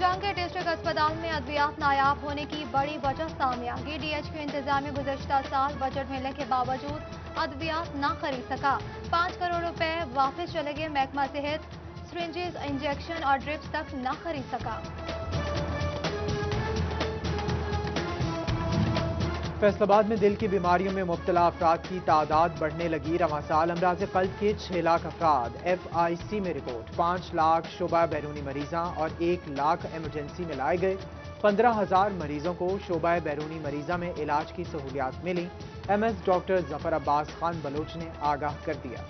जंग के डिस्ट्रिक्ट अस्पताल में अद्वियात नायाब होने की बड़ी वजह सामने आ गई। डीएचक्यू इंतजामिया गुज़श्ता साल बजट मिलने के बावजूद अद्वियात न खरीद सका। 5 करोड़ रुपए वापस चले गए। महकमा सेहत सिरिंजेस, इंजेक्शन और ड्रिप्स तक न खरीद सका। फैसलाबाद में दिल की बीमारियों में मुब्तला अफराद की तादाद बढ़ने लगी। रवां साल अमराज क़ल्ब के 6 लाख अफराद। FIC में रिपोर्ट 5 लाख शोबा बैरूनी मरीज़ा और 1 लाख एमरजेंसी में लाए गए। 15,000 मरीजों को शोबा बैरूनी मरीज़ा में इलाज की सहूलियात मिली। MS डॉक्टर जफर अब्बास खान बलोच ने आगाह कर दिया।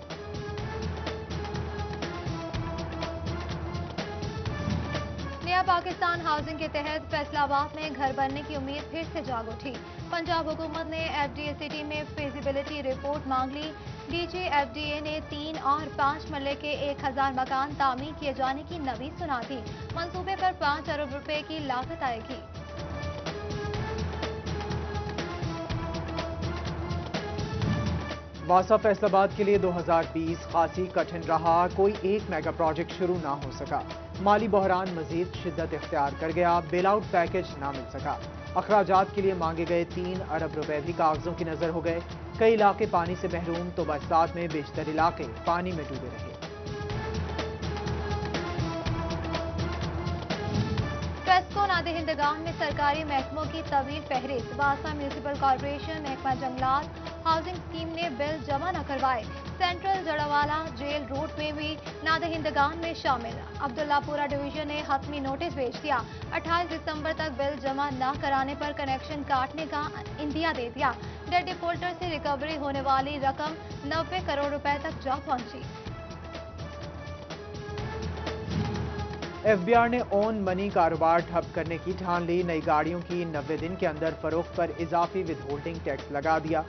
नया पाकिस्तान हाउसिंग के तहत फैसलाबाद में घर बनने की उम्मीद फिर से जाग उठी। पंजाब हुकूमत ने FDA सिटी में फिजिबिलिटी रिपोर्ट मांग ली। DG FDA ने 3 और 5 मरले के 1000 मकान तामीर किए जाने की नवीं सुना दी। मंसूबे पर 5 अरब रुपए की लागत आएगी। वासा फैसलाबाद के लिए 2020 खासी कठिन रहा। कोई एक मेगा प्रोजेक्ट शुरू ना हो सका। माली बहरान मजीद शिद्दत इख्तियार कर गया। बेल आउट पैकेज ना मिल सका। अखराजात के लिए मांगे गए 3 अरब रुपए भी कागजों की नजर हो गए। कई इलाके पानी से महरूम तो बरसात में बेशतर इलाके पानी में डूबे रहे। फेस्को नादहिंदगान में सरकारी महकमों की तवील फहरिस्त। वासा म्यूनिसिपल कॉर्पोरेशन, महकमा जंगलात, हाउसिंग स्कीम ने बिल जमा न करवाए। सेंट्रल जड़ावाला जेल रोड में भी नादहिंदगान में शामिल। अब्दुल्लापुरा डिवीजन ने हतमी नोटिस भेज दिया। 28 दिसंबर तक बिल जमा न कराने पर कनेक्शन काटने का इंदिया दे दिया। डेट डिफॉल्टर से रिकवरी होने वाली रकम 90 करोड़ रुपए तक जा पहुंची। FBR ने ऑन मनी कारोबार ठप करने की ठान ली। नई गाड़ियों की 90 दिन के अंदर फरोख्त पर इजाफी विद होल्डिंग टैक्स लगा दिया।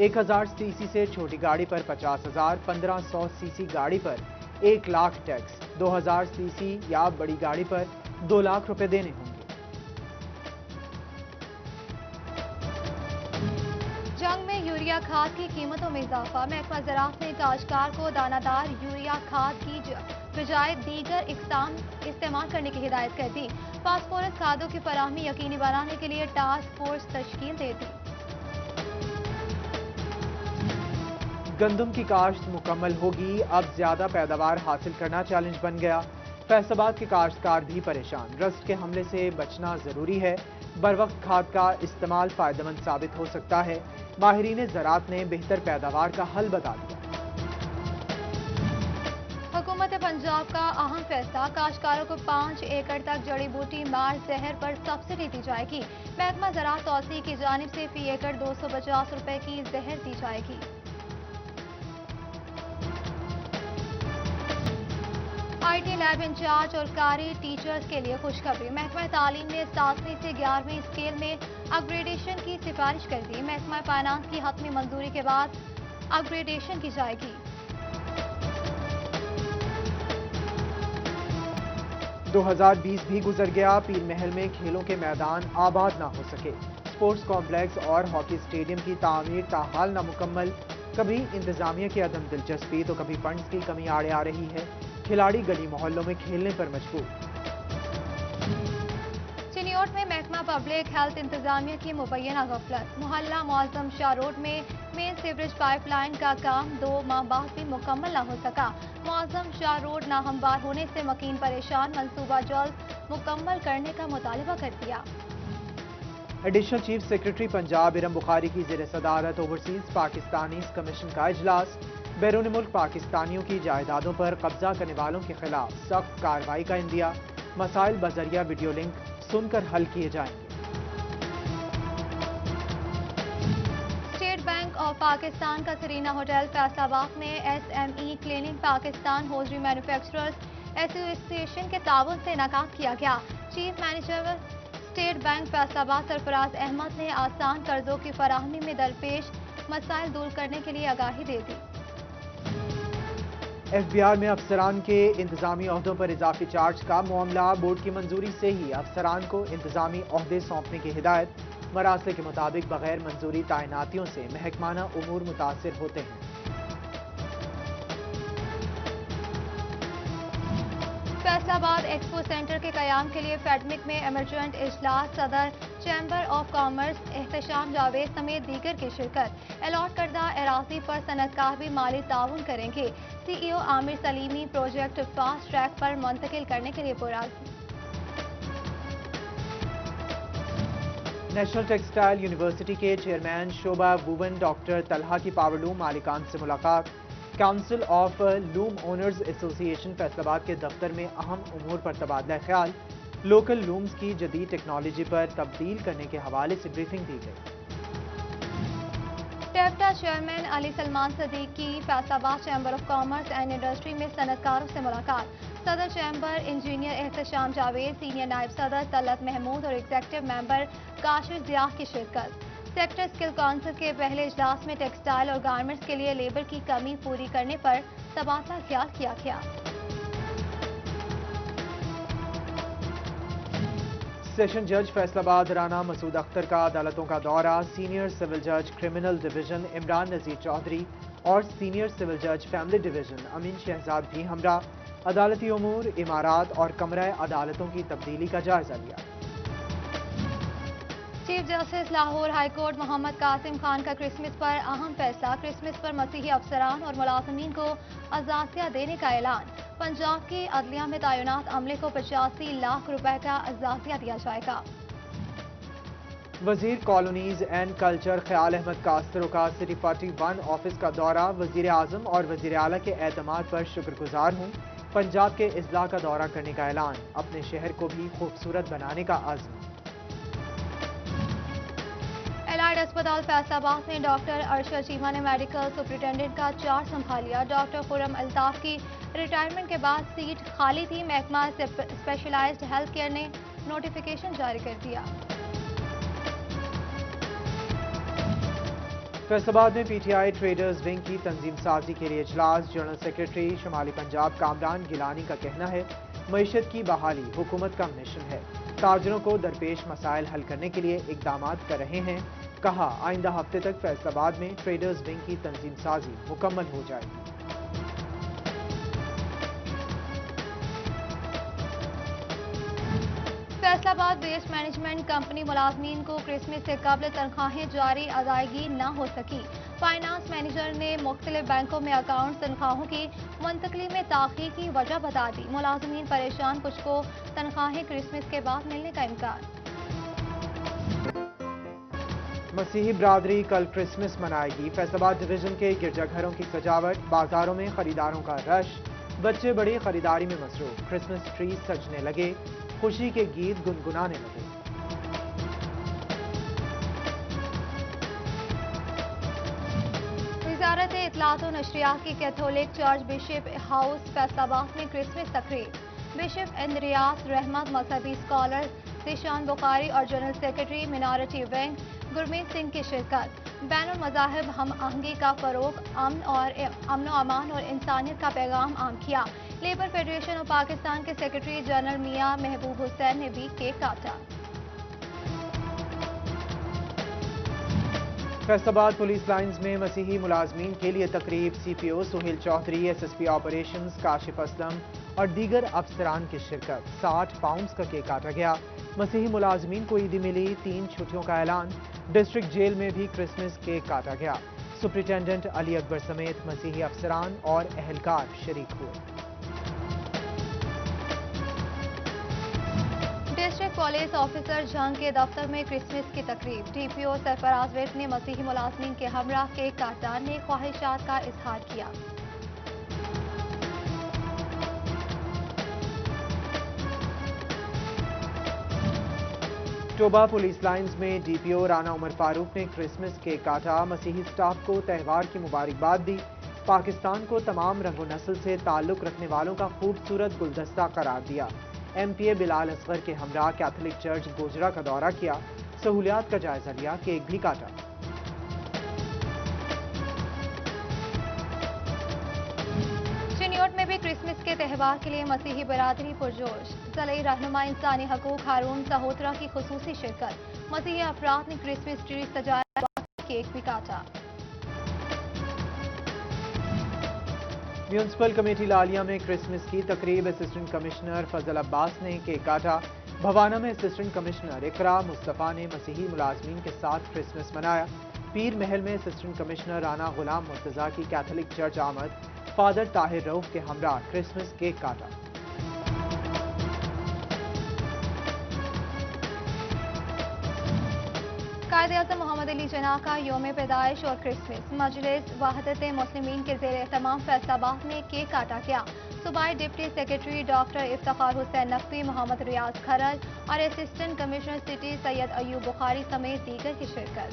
1000 सीसी से छोटी गाड़ी पर 50,000, 1500 सीसी गाड़ी पर 1 लाख टैक्स, 2000 सीसी या बड़ी गाड़ी पर 2 लाख रुपए देने होंगे। जंग में यूरिया खाद की कीमतों में इजाफा। महकमा ज़राअत ने काश्तकार को दानादार यूरिया खाद की बजाय दीगर इस्तेमाल करने की हिदायत कर दी। फास्फोरस खादों की फराहमी यकीनी बनाने के लिए टास्क फोर्स तश्कील दे दी। गंदम की काश्त मुकम्मल होगी। अब ज्यादा पैदावार हासिल करना चैलेंज बन गया। फैसलाबाद के काश्तकार भी परेशान। रस्ट के हमले से बचना जरूरी है। बरवक्त खाद का इस्तेमाल फायदेमंद साबित हो सकता है। माहिरीन ज़राअत ने बेहतर पैदावार का हल बता दिया। हुकूमत पंजाब का अहम फैसला। काश्तकारों को 5 एकड़ तक जड़ी बूटी मार जहर पर सब्सिडी दी जाएगी। महकमा ज़राअत तौसीह की जानिब से फी एकड़ 250 रुपए की जहर दी जाएगी। IT लैब इंचार्ज और कारी टीचर्स के लिए खुशखबरी। महकमा तालीम ने 7वीं से 11वीं स्केल में अपग्रेडेशन की सिफारिश कर दी। महकमा फाइनेंस की हतमी मंजूरी के बाद अपग्रेडेशन की जाएगी। दो 2020 भी गुजर गया। पीर महल में खेलों के मैदान आबाद ना हो सके। स्पोर्ट्स कॉम्प्लेक्स और हॉकी स्टेडियम की तामीर ताहाल नामुकम्मल। कभी इंतजामिया की अदम दिलचस्पी तो कभी फंड्स की कमी आड़े आ रही है। खिलाड़ी गली मोहल्लों में खेलने पर मजबूर। चिनियोट में महकमा पब्लिक हेल्थ इंतजामिया की मुबैना गफलत। मोहल्ला मुअज्जम शाह रोड में मेन सीवरेज पाइपलाइन का काम 2 माह बाद भी मुकम्मल न हो सका। मुअज्जम शाह रोड नाहमवार होने से मकीन परेशान। मंसूबा जल्द मुकम्मल करने का मुतालबा कर दिया। Additional chief secretary Punjab Iram Bukhari की ज़ेर सदारत ओवरसीज पाकिस्तानी कमीशन का इजलास। बैरून मुल्क पाकिस्तानियों की जायदादों पर कब्जा करने वालों के खिलाफ सख्त कार्रवाई का इंदिया। मसाइल बजरिया वीडियो लिंक सुनकर हल किए जाएंगे। स्टेट बैंक ऑफ पाकिस्तान का सरीना होटल फैसलाबाद में SME cleaning Pakistan hosiery manufacturers association के ताउन से इनेकाद किया गया। Chief manager State Bank Faisalabad Sarfraz Ahmed ने आसान कर्जों की फराहमी में दरपेश मसाइल दूर करने के लिए आगाही दे दी। FBR में अफसरान के इंतजामी ओहदों पर इजाफी चार्ज का मामला। बोर्ड की मंजूरी से ही अफसरान को इंतजामी ओहदे सौंपने की हिदायत। मरासले के मुताबिक बगैर मंजूरी तैनातियों से महकमाना उमूर मुतासिर होते हैं। फैसलाबाद एक्सपो सेंटर के कयाम के लिए फेडमिक में एमरजेंट इजलास, सदर chamber of commerce Ehtesham Javed समेत दीगर की शिरकत। अलॉट करदा अराजी पर सनतकार भी माली ताउन करेंगे। CEO Aamir Salimi project fast track पर मुंतकिल करने के लिए पुरअज़्म। नेशनल टेक्सटाइल यूनिवर्सिटी के चेयरमैन शोभा वुवन डॉक्टर तलहा की पावरलूम मालिकान से मुलाकात। Council of loom owners association Faisalabad के दफ्तर में अहम उमूर पर तबादला ख्याल। लोकल लूम्स की जदीद टेक्नोलॉजी पर तब्दील करने के हवाले से ब्रीफिंग दी गई। टेप्टा चेयरमैन अली सलमान सदीक की Faisalabad chamber of commerce and industry में सनतकारों से मुलाकात। सदर chamber engineer Ehtesham Javed, senior नायब सदर तलत महमूद और एग्जीक्यूटिव मेंबर काशिफ जिया की शिरकत। सेक्टर स्किल काउंसिल के पहले इजलास में टेक्सटाइल और गारमेंट्स के लिए लेबर की कमी पूरी करने पर तबादला ख्याल किया गया। सेशन जज फैसलाबाद राना मसूद अख्तर का अदालतों का दौरा। सीनियर सिविल जज क्रिमिनल डिवीजन इमरान नजीर चौधरी और सीनियर सिविल जज फैमिली डिवीजन अमीन शहजाद भी हमरा। अदालती उमूर, इमारात और कमरा अदालतों की तब्दीली का जायजा लिया। Chief justice Lahore high court Mohammad Qasim Khan का क्रिसमस पर अहम फैसला। क्रिसमस पर मसीही अफसरान और मुलाजमीन को अजाजिया देने का ऐलान। पंजाब की अदलिया में तैनात अमले को 85 लाख रुपए का अजाजिया दिया जाएगा। वजीर कॉलोनीज एंड कल्चर ख्याल अहमद कास्तरों का सिटी 41 ऑफिस का दौरा। वजीर आजम और वजीर आला के एतमाद पर शुक्रगुजार हूँ। पंजाब के इजला का दौरा करने का ऐलान। अपने शहर को भी खूबसूरत बनाने का आज़म। एलाइड अस्पताल फैसलाबाद में डॉक्टर अरशद चीमा ने मेडिकल सुपरिटेंडेंट का चार्ज संभाल लिया। डॉक्टर खुरम अल्ताफ की रिटायरमेंट के बाद सीट खाली थी। महकमा स्पेशलाइज्ड हेल्थ केयर ने नोटिफिकेशन जारी कर दिया। फैसलाबाद में PTI ट्रेडर्स विंग की तंजीम साजी के लिए इजलास। जनरल सेक्रेटरी शुमाली पंजाब कामरान गिलानी का कहना है मईशत की बहाली हुकूमत का मिशन है। ताजरों को दरपेश मसाइल हल करने के लिए इकदाम कर रहे हैं। कहा आइंदा हफ्ते तक फैसलाबाद में ट्रेडर्स विंग की तंजीम साजी मुकम्मल हो जाएगी। फैसलाबाद वेस्ट मैनेजमेंट कंपनी मुलाजमीन को क्रिसमस से कबल तनख्वाहें जारी अदायगी न हो सकी। फाइनेंस मैनेजर ने मुख्तलिफ बैंकों में अकाउंट तनख्वाहों की मुंतकली में ताखीर की वजह बता दी। मुलाजमीन परेशान, कुछ को तनख्वाहें क्रिसमस के बाद मिलने का इम्कान। मसीही बरादरी कल क्रिसमस मनाएगी। फैसलाबाद डिवीजन के गिरजाघरों की सजावट, बाजारों में खरीदारों का रश, बच्चे बड़ी खरीदारी में मसरूफ। क्रिसमस ट्री सजने लगे, खुशी के गीत गुनगुनाने लगे। वजारत इत्तलात व नशरियात की Catholic church bishop house Faisalabad में क्रिसमस तकरीब। बिशप इंद्रियास रहमत, मजहबी स्कॉलर जिशान बुखारी और general secretary minority wing Gurmeet Singh की शिरकत। बैनुल मज़ाहिब हम आहंगी का फरोग, अमन अमान और इंसानियत का पैगाम आम किया। लेबर फेडरेशन ऑफ पाकिस्तान के सेक्रेटरी जनरल मियां महबूब हुसैन ने भी केक काटा। फैसलाबाद पुलिस लाइंस में मसीही मुलाजमीन के लिए तकरीब। CPO Suhail Chaudhry, SSP operations Kashif Aslam और दीगर अफसरान की शिरकत। 60 पाउंड्स का केक काटा गया। मसीही मुलाजमीन को ईदी मिली। 3 छुट्टियों का ऐलान। डिस्ट्रिक्ट जेल में भी क्रिसमस केक काटा गया। सुपरिटेंडेंट अली अकबर समेत मसीही अफसरान और अहलकार शरीक हुए। डिस्ट्रिक्ट पुलिस ऑफिसर जंग के दफ्तर में क्रिसमस की तकरीब। DPO सरफराज विर्क ने मसीही मुलाजमीन के हमरा केक काटा, नेक ख्वाहिशात का इजहार किया। टोबा पुलिस लाइंस में DPO राना उमर फारूक ने क्रिसमस केक काटा। मसीही स्टाफ को त्यौहार की मुबारकबाद दी। पाकिस्तान को तमाम रंगो नस्ल से ताल्लुक रखने वालों का खूबसूरत गुलदस्ता करार दिया। MPA बिलाल असगर के हमरा कैथोलिक चर्च गोजरा का दौरा किया। सहूलियात का जायजा लिया, केक भी काटा। चिनियोट में भी क्रिसमस के त्यौहार के लिए मसीही बरादरी पुरजोश। ज़लई रहनुमा इंसानी हकूक हारून सहोत्रा की खुसूसी शिरकत। मसीही अफराद ने क्रिसमस ट्री सजाया, केक भी काटा। म्यूनसिपल कमेटी लालिया में क्रिसमस की तकरीब असिस्टेंट कमिश्नर फजल अब्बास ने केक काटा। भवाना में असिस्टेंट कमिश्नर इकरा मुस्तफ़ा ने मसीही मुलाजमीन के साथ क्रिसमस मनाया। पीर महल में असिस्टेंट कमिश्नर राना गुलाम मुर्तजा की कैथोलिक चर्च आमद। फादर ताहिर रऊफ के हमरा क्रिसमस केक काटा। कायद-ए-आज़म मोहम्मद अली जिन्ना का यौम पैदाइश और क्रिसमस मजलिस वहदत मुस्लिमीन के ज़ेर तमाम फैसलाबाद में केक काटा गया। सूबाई deputy secretary doctor Iftikhar Hussain Naqvi, Mohammad Riaz Kharal और assistant commissioner city Syed Ayub Bukhari समेत दीगर की शिरकत।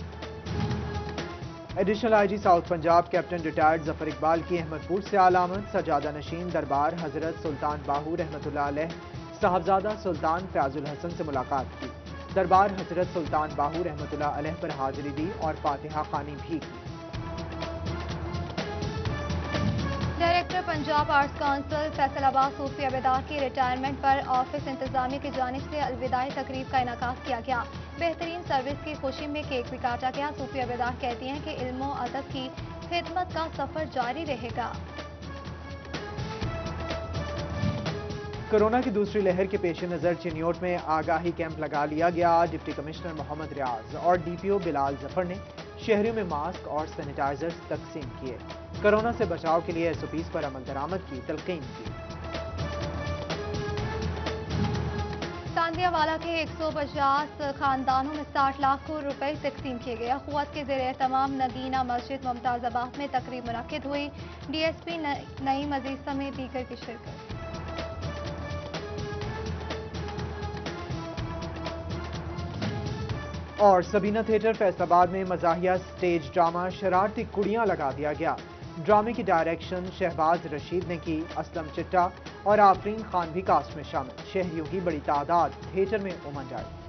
Additional IG south Punjab captain retired Zafar Iqbal की अहमदपुर से आलामत। सजादा नशीन दरबार हजरत सुल्तान बाहू रहमतुल्लाह अलैह साहबजादा सुल्तान फयाजुल हसन से मुलाकात की। दरबार हजरत सुल्तान बाहू रहमतुल्लाह अलैह पर हाजिरी दी और फातिहा खानी भी की। Director Punjab arts council Faisalabad Sufi Abedar की रिटायरमेंट पर ऑफिस इंतजामिया की जानिब से अलविदाई तकरीब का इनेकाद किया गया। बेहतरीन सर्विस की खुशी में केक भी काटा गया। सूफी अबेदार कहती हैं कि इल्म और अदब की खिदमत का सफर जारी रहेगा। कोरोना की दूसरी लहर के पेश नज़र चिन्योट में आगाही कैंप लगा लिया गया। डिप्टी कमिश्नर मोहम्मद रियाज और डीपीओ बिलाल जफर ने शहरियों में मास्क और सैनिटाइजर्स तकसीम किए। कोरोना से बचाव के लिए एसओपीज पर अमल दरामद की तलकीन की। तांदियावाला के 150 खानदानों में 60 लाख रुपए तकसीम किए गए। अखुवत के ज़ेर तमाम नगीना मस्जिद मुमताज़ाबाद में तकरीब मुनक्किद हुई। डीएसपी नईम अजीज समेत दीगर की शिरकत। और सबीना थिएटर फैसलाबाद में मज़ाहिया स्टेज ड्रामा शरारती कुड़ियां लगा दिया गया। ड्रामे की डायरेक्शन शहबाज रशीद ने की। असलम चिट्टा और आफरीन खान भी कास्ट में शामिल। शहरियों की बड़ी तादाद थिएटर में उमड़ आई।